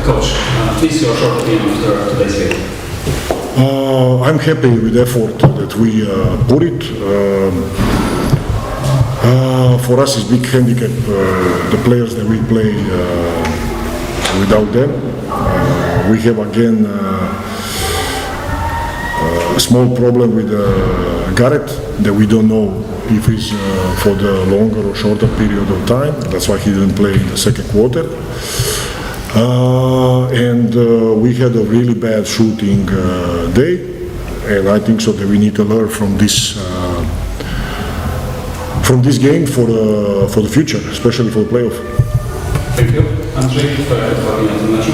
Coach, please your short opinion after today's game. I'm happy with the effort that we put it. For us, it's big handicap the players that we play without them. We have again a small problem with Garrett that we don't know if he's for the longer or shorter period of time. That's why he didn't play in the second quarter. And we had a really bad shooting day, and I think so that we need to learn from this game for the future, especially for the playoff. Thank you. Andrzej, twoja odpowiedź na ten meczu?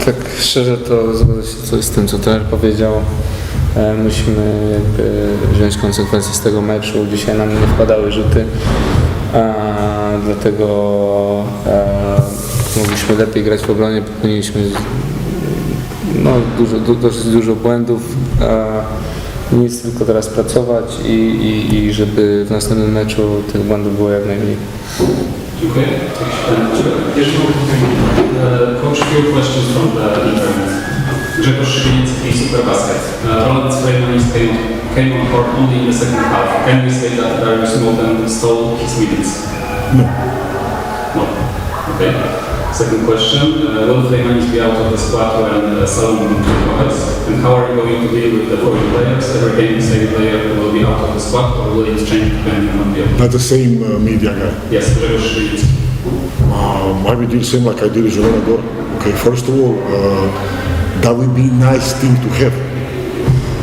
Tak szczerze to zgodzę się z tym, co trener powiedział. Musimy jakby wziąć konsekwencje z tego meczu. Dzisiaj nam nie wpadały rzuty, dlatego mogliśmy lepiej grać w obronie, popełniliśmy dosyć dużo błędów. Nic, tylko teraz pracować i żeby w następnym meczu tych błędów było jak najmniej. Dziękuję. Coach, few questions from the internet. Grzegorz Szybieniecki, Super Basket. Roland Freymanis came on court only in the second half. Can we say that Darius Morgan stole his minutes? No. No. Okay. Second question. Will Freymanis be out of the squad when Salomon recovers? And how are you going to deal with the foreign players? Every game the same player will be out of the squad, or will it change depending on the opponent? Not the same media guy. Yes, Grzegorz Szybieniecki. I will do the same like I did with Jelena Gora. Okay, first of all, that would be nice thing to have.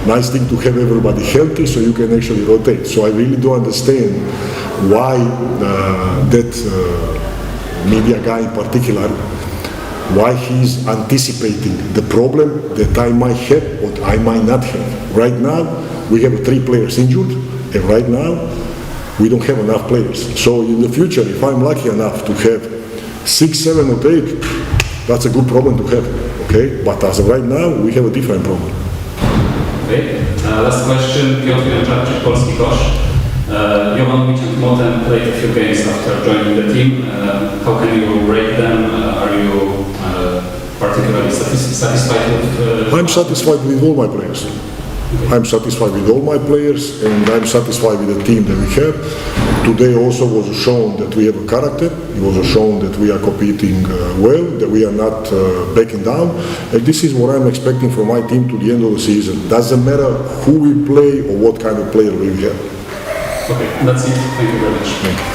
Nice thing to have everybody healthy so you can actually rotate. So I really don't understand why that media guy in particular, why he's anticipating the problem that I might have or I might not have. Right now, we have 3 players injured, and right now, we don't have enough players. So in the future, if I'm lucky enough to have 6, 7 or 8, that's a good problem to have, okay? But as of right now, we have a different problem. Okay. Last question, Piotr Janczarczyk, Polski Kosz. Jovanovich and Moten played a few games after joining the team. How can you rate them? Are you particularly satisfied with... I'm satisfied with all my players. I'm satisfied with all my players, and I'm satisfied with the team that we have. Today also was shown that we have a character. It was shown that we are competing well, that we are not backing down. And this is what I'm expecting from my team to the end of the season. Doesn't matter who we play or what kind of player we have. Okay, that's it. Thank you very much. Thank you.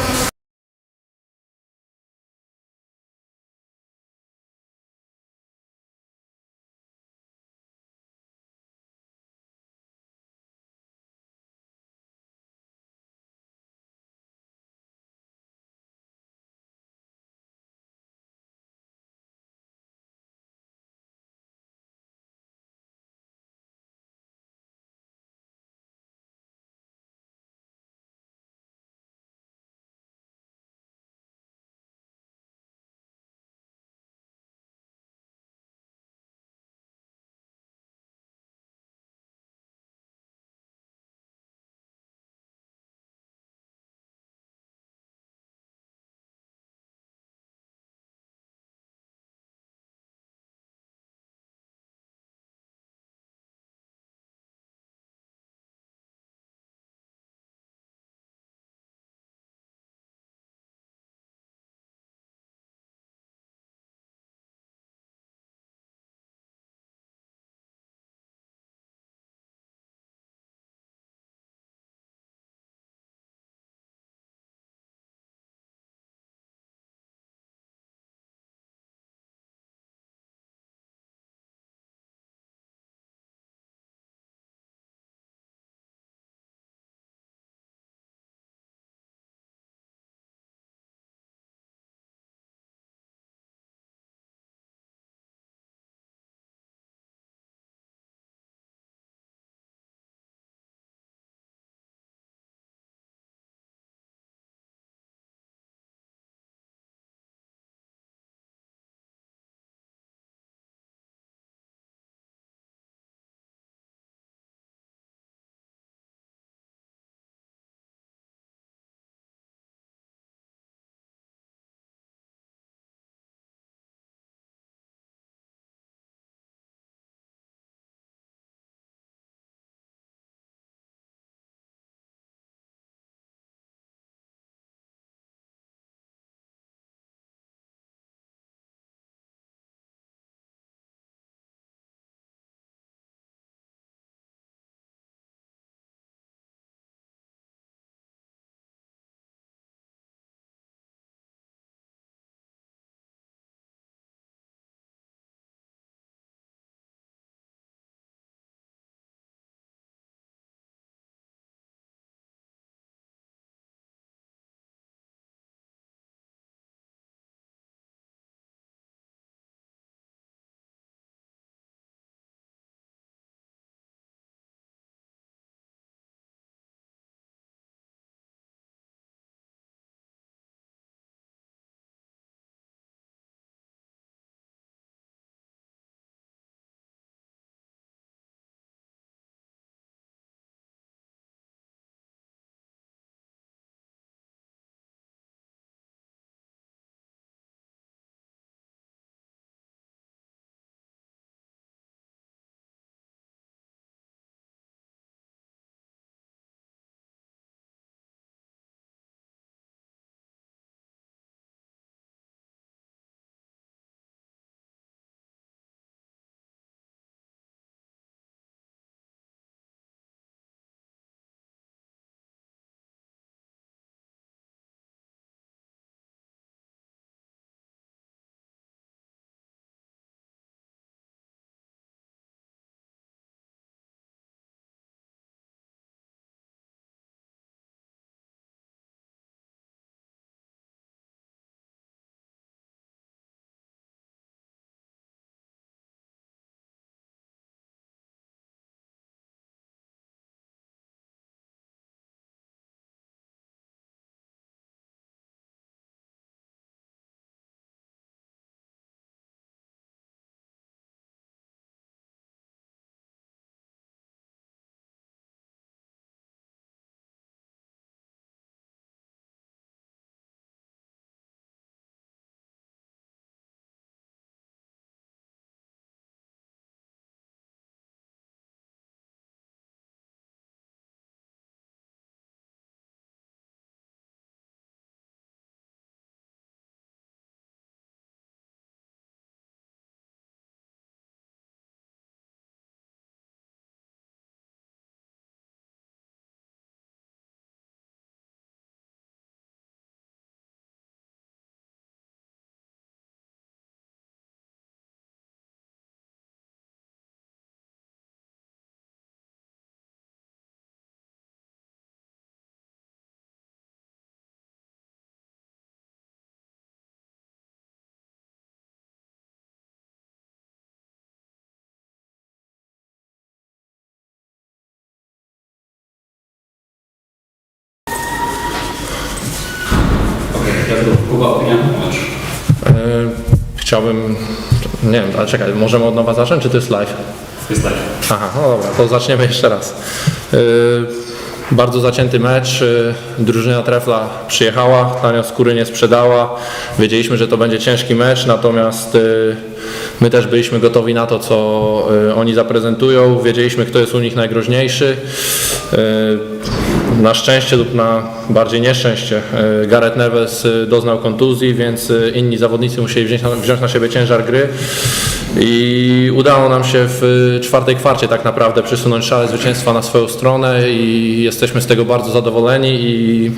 dnia mecz? Chciałbym, nie wiem, ale czekaj, możemy od nowa zacząć, czy to jest live? Jest tak. Aha, no dobra, to zaczniemy jeszcze raz. Bardzo zacięty mecz, drużyna Trefla przyjechała, tanio skóry nie sprzedała, wiedzieliśmy, że to będzie ciężki mecz, natomiast my też byliśmy gotowi na to, co oni zaprezentują, wiedzieliśmy, kto jest u nich najgroźniejszy. Na szczęście lub na bardziej nieszczęście Gareth Neves doznał kontuzji, więc inni zawodnicy musieli wziąć na siebie ciężar gry i udało nam się w czwartej kwarcie tak naprawdę przesunąć szale zwycięstwa na swoją stronę i jesteśmy z tego bardzo zadowoleni i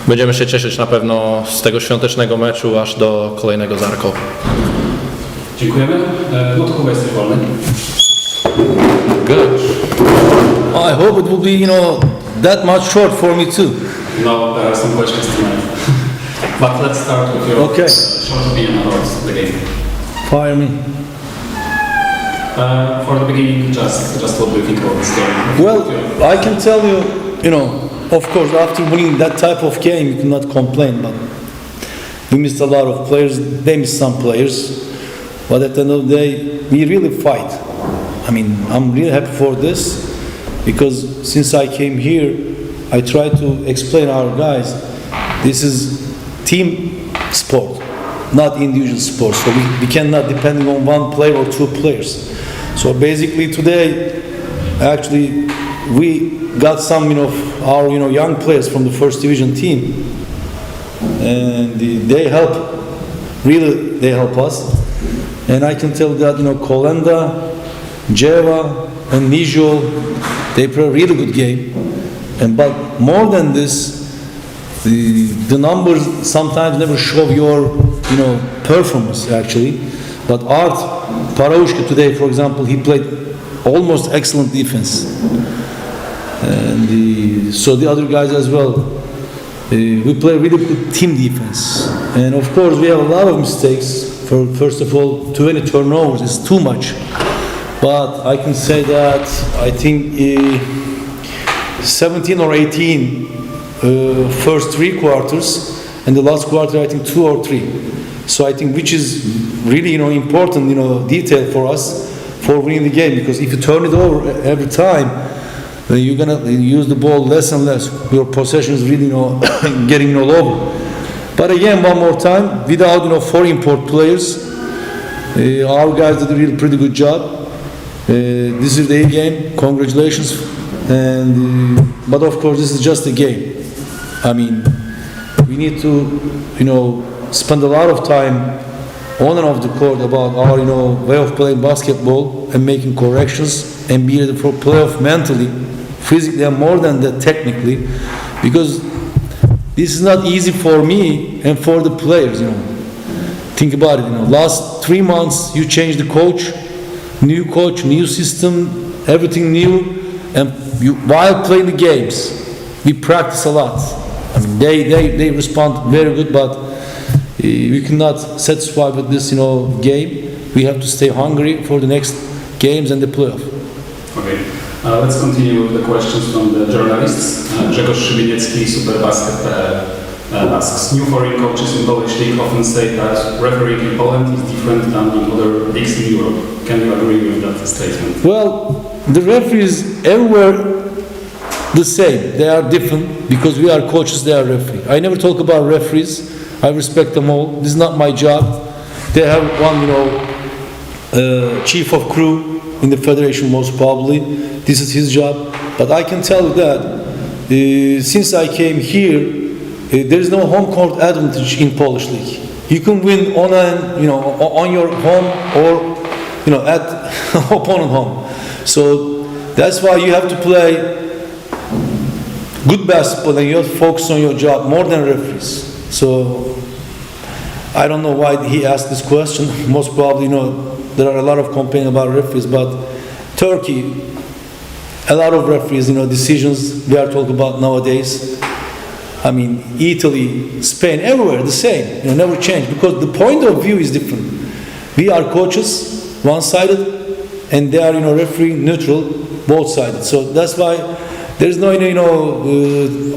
będziemy się cieszyć na pewno z tego świątecznego meczu aż do kolejnego Zarko. Dziękujemy. No to chyba jesteś wolny. Good. I hope it will be, that much short for me too. No, there are some questions tonight. But let's start with your Okay. short opinion about the game. Fire me. For the beginning, just what do you think about this game? Well, I can tell you, of course, after winning that type of game, you cannot complain, but we missed a lot of players, they missed some players, but at the end of the day, we really fight. I mean, I'm really happy for this, because since I came here, I try to explain our guys, this is team sport, not individual sport, so we cannot depend on one player or two players. So basically today, actually, we got some, our, young players from the first division team, and they help, really, they help us. And I can tell that, Kolenda, Jeva, and Nijo, they play a really good game. But more than this, the numbers sometimes never show your, performance actually. But Art Paraushka today, for example, he played almost excellent defense. And so the other guys as well. We play really good team defense. And of course, we have a lot of mistakes. First of all, 20 turnovers is too much. But I can say that I think 17 or 18 first 3 quarters, and the last quarter I think 2 or 3. So I think which is really important detail for us for winning the game, because if you turn it over every time, then you're gonna use the ball less and less. Your possession is really getting lower. But again, one more time, without 4 import players, our guys did a really pretty good job. This is the game. Congratulations. And but of course, this is just a game. I mean, we need to spend a lot of time on and off the court about our way of playing basketball and making corrections and be ready for playoff mentally, physically, and more than that technically, because this is not easy for me and for the players. Think about it. Last 3 months you changed the coach, new system, everything new, and while playing the games, we practice a lot. I mean, they respond very good, but we cannot satisfy with this game. We have to stay hungry for the next games and the playoff. Okay. Let's continue with the questions from the journalists. Grzegorz Szybieniecki, Superbasket.pl asks, new foreign coaches in Polish league often say that refereeing in Poland is different than in other leagues in Europe. Can you agree with that statement? Well, the referees everywhere the same. They are different because we are coaches, they are referees. I never talk about referees. I respect them all. This is not my job. They have one, chief of crew in the federation most probably. This is his job. But I can tell you that since I came here, there is no home court advantage in Polish league. You can win on your home or at opponent home. So that's why you have to play good basketball and you have to focus on your job more than referees. So I don't know why he asked this question. Most probably, there are a lot of complaining about referees, but Turkey, a lot of referees, decisions we are talking about nowadays. I mean, Italy, Spain, everywhere the same. Never change because the point of view is different. We are coaches, one-sided, and they are, referee neutral, both-sided. So that's why there is no,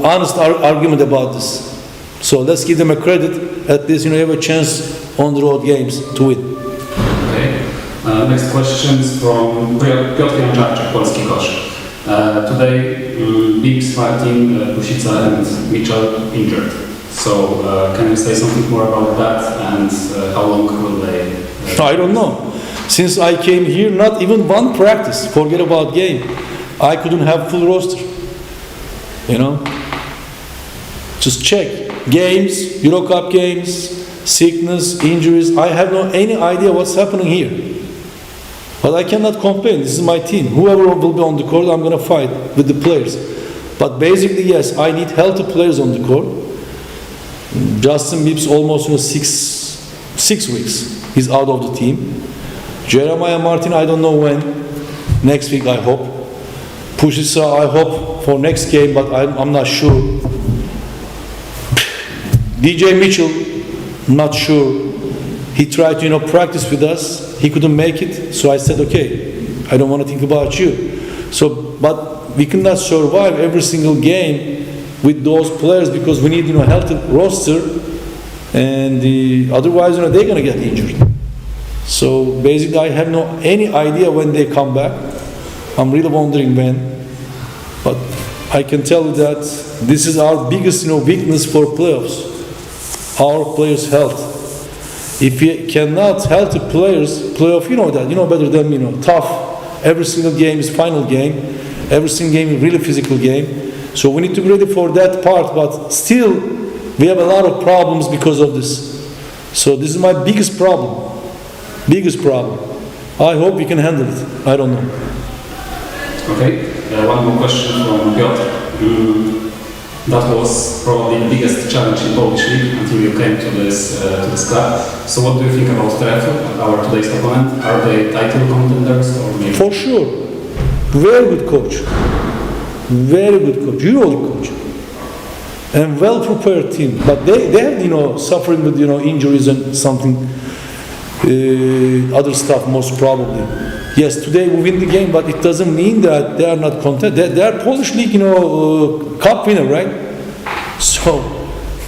honest argument about this. So let's give them a credit. At least you have a chance on the road games to win. Okay. Next question is from Piotr Janczarczyk, Polski Kosz. Today, Bigs fighting Busica and Mitchell injured. So can you say something more about that and how long will they? I don't know. Since I came here, not even one practice. Forget about game. I couldn't have full roster. You know. Just check games, Euro Cup games, sickness, injuries. I have no any idea what's happening here. But I cannot complain. This is my team. Whoever will be on the court, I'm going to fight with the players. But basically, yes, I need healthy players on the court. Justin Bibbs almost 6 weeks. He's out of the team. Jeremiah Martin, I don't know when. Next week, I hope. Pusica, I hope for next game, but I'm not sure. DJ Mitchell, not sure. He tried to practice with us. He couldn't make it, so I said, okay, I don't want to think about you. So, but we cannot survive every single game with those players because we need a healthy roster, and otherwise they're going to get injured. So basically, I have no any idea when they come back. I'm really wondering when, but I can tell you that this is our biggest weakness for playoffs. Our players' health. If you cannot help the players, playoff, that, better than me, tough. Every single game is final game. Every single game is really physical game. So we need to be ready for that part, but still, we have a lot of problems because of this. So this is my biggest problem. Biggest problem. I hope we can handle it. I don't know. Okay, one more question from Piotr. That was probably the biggest challenge in Polish League until you came to this club. So what do you think about Trefl, our today's opponent? Are they title contenders or maybe? For sure. Very good coach. Very good coach. Euro coach. And well prepared team. But they have suffering with injuries and something other stuff most probably. Yes, today we win the game, but it doesn't mean that they are not content. They are Polish League, cup winner, right? So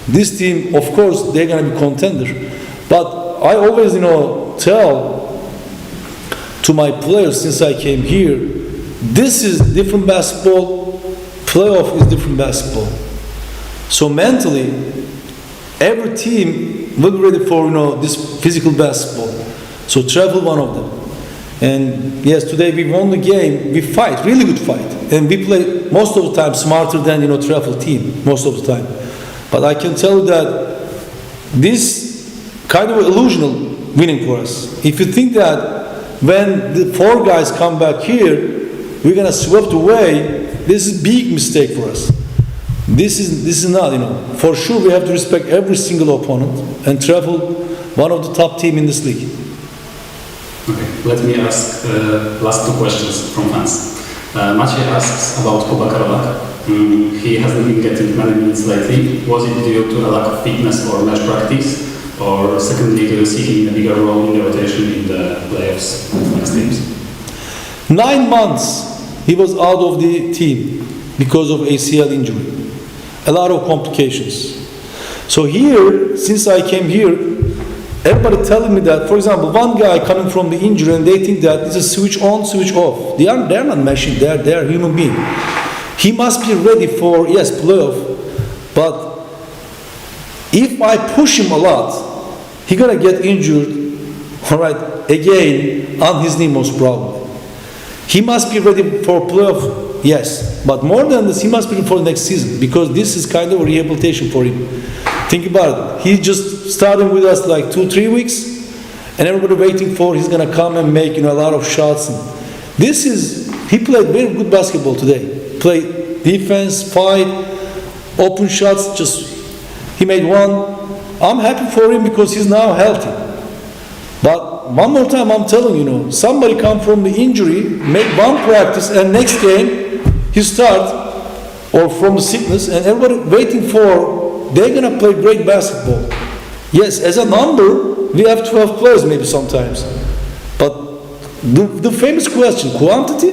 this team, of course, they're gonna be contender. But I always, tell to my players since I came here, this is different basketball. Playoff is different basketball. So mentally, every team will be ready for this physical basketball. So Trefl one of them. And yes, today we won the game. We fight, really good fight, and we play most of the time smarter than Trefl team most of the time. But I can tell you that this kind of illusional winning for us. If you think that when the 4 guys come back here, we're gonna swept away, this is a big mistake for us. This is not, for sure we have to respect every single opponent, and Trefl one of the top team in this league. Okay, let me ask last 2 questions from fans. Maciej asks about Kuba Karolak. He hasn't been getting many minutes lately. Was it due to a lack of fitness or match practice? Or secondly, do you see him a bigger role in the rotation in the playoffs next games? 9 months he was out of the team because of ACL injury. A lot of complications. So here, since I came here, everybody telling me that, for example, one guy coming from the injury and they think that it's a switch on, switch off. They are not machine, they are human being. He must be ready for, yes, playoff, but if I push him a lot, he's gonna get injured, all right, again, on his knee most probably. He must be ready for playoff, yes, but more than this, he must be ready for the next season, because this is kind of a rehabilitation for him. Think about it. He just started with us like 2-3 weeks, and everybody waiting for he's gonna come and make a lot of shots. He played very good basketball today. Played defense, fight, open shots. He made 1. I'm happy for him because he's now healthy. But one more time, I'm telling you, somebody come from the injury, make 1 practice, and next game he start, or from the sickness, and everybody waiting for. They're going to play great basketball. Yes, as a number, we have 12 players maybe sometimes. But the famous question, quantity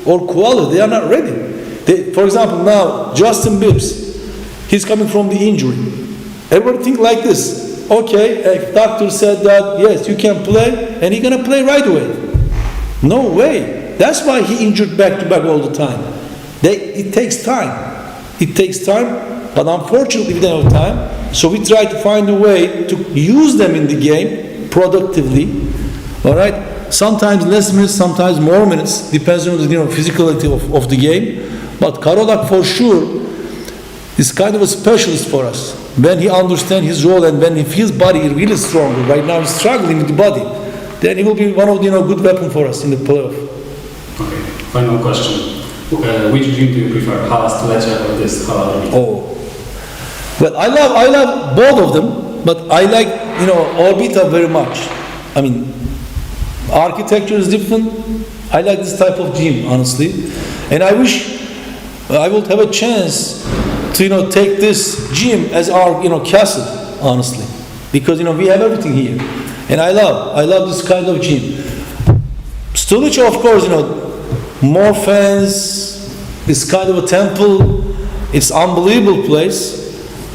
or quality, they are not ready. For example, now, Justin Bibbs, he's coming from the injury. everything like this. Okay, if doctor said that yes, you can play, and you're gonna play right away. No way. That's why he injured back to back all the time. It takes time. It takes time, but unfortunately we don't have time. So we try to find a way to use them in the game productively. All right. Sometimes less minutes, sometimes more minutes, depends on the physicality of the game. But Karolak for sure is kind of a specialist for us. When he understands his role and when he feels body is really strong. Right now he's struggling with the body. Then he will be one of the good weapon for us in the playoff. Okay, final question. Which gym do you prefer, Halas Tulecha or this Halas? Oh, well, I love both of them, but I like Orbita very much. I mean, architecture is different. I like this type of gym, honestly, and I wish I would have a chance to take this gym as our castle, honestly, because we have everything here, and I love this kind of gym. Stulica, of course, more fans. It's kind of a temple. It's unbelievable place,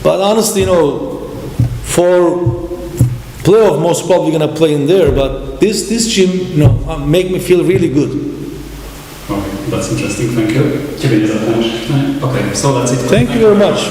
but honestly, for playoff, most probably gonna play in there. But this gym, make me feel really good. Okay, that's interesting. Thank you. Ciebie nie zapytałem. Okay, so that's it. Thank you very much.